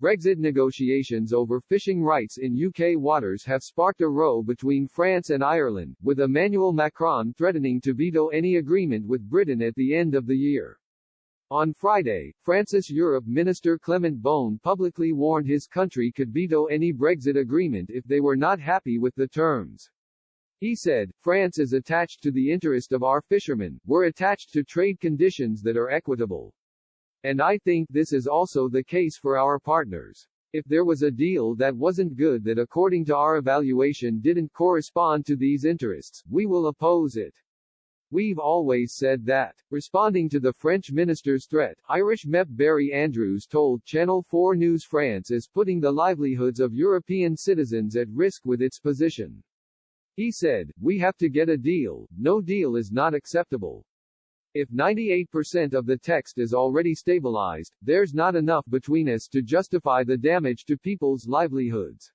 Brexit negotiations over fishing rights in UK waters have sparked a row between France and Ireland, with Emmanuel Macron threatening to veto any agreement with Britain at the end of the year. On Friday, France's Europe Minister Clement Beaune publicly warned his country could veto any Brexit agreement if they were not happy with the terms. He said, "France is attached to the interest of our fishermen, we're attached to trade conditions that are equitable. And I think this is also the case for our partners. If there was a deal that wasn't good that according to our evaluation didn't correspond to these interests, we will oppose it. We've always said that." Responding to the French minister's threat, Irish MEP Barry Andrews told Channel 4 News France is putting the livelihoods of European citizens at risk with its position. He said, "We have to get a deal, no deal is not acceptable. If 98% of the text is already stabilized, there's not enough between us to justify the damage to people's livelihoods.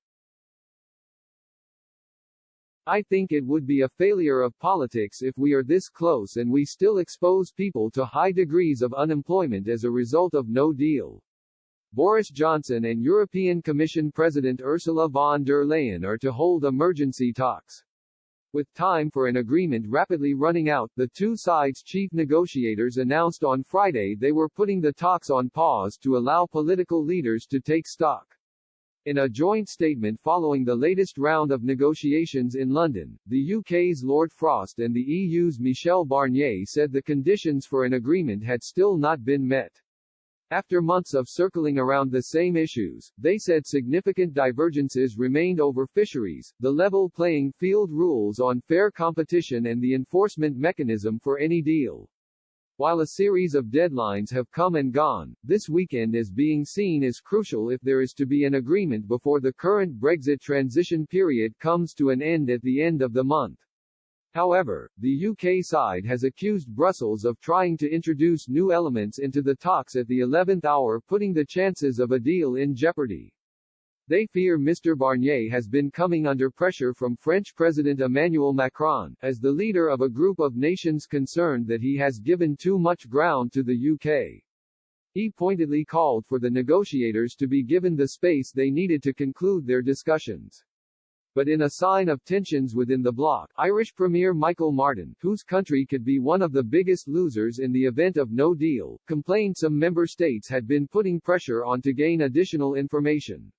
I think it would be a failure of politics if we are this close and we still expose people to high degrees of unemployment as a result of no deal." Boris Johnson and European Commission President Ursula von der Leyen are to hold emergency talks. With time for an agreement rapidly running out, the two sides' chief negotiators announced on Friday they were putting the talks on pause to allow political leaders to take stock. In a joint statement following the latest round of negotiations in London, the UK's Lord Frost and the EU's Michel Barnier said the conditions for an agreement had still not been met. After months of circling around the same issues, they said significant divergences remained over fisheries, the level playing field rules on fair competition and the enforcement mechanism for any deal. While a series of deadlines have come and gone, this weekend is being seen as crucial if there is to be an agreement before the current Brexit transition period comes to an end at the end of the month. However, the UK side has accused Brussels of trying to introduce new elements into the talks at the 11th hour, putting the chances of a deal in jeopardy. They fear Mr. Barnier has been coming under pressure from French President Emmanuel Macron, as the leader of a group of nations concerned that he has given too much ground to the UK. He pointedly called for the negotiators to be given the space they needed to conclude their discussions. But in a sign of tensions within the bloc, Irish Premier Michael Martin, whose country could be one of the biggest losers in the event of no deal, complained some member states had been putting pressure on to gain additional information.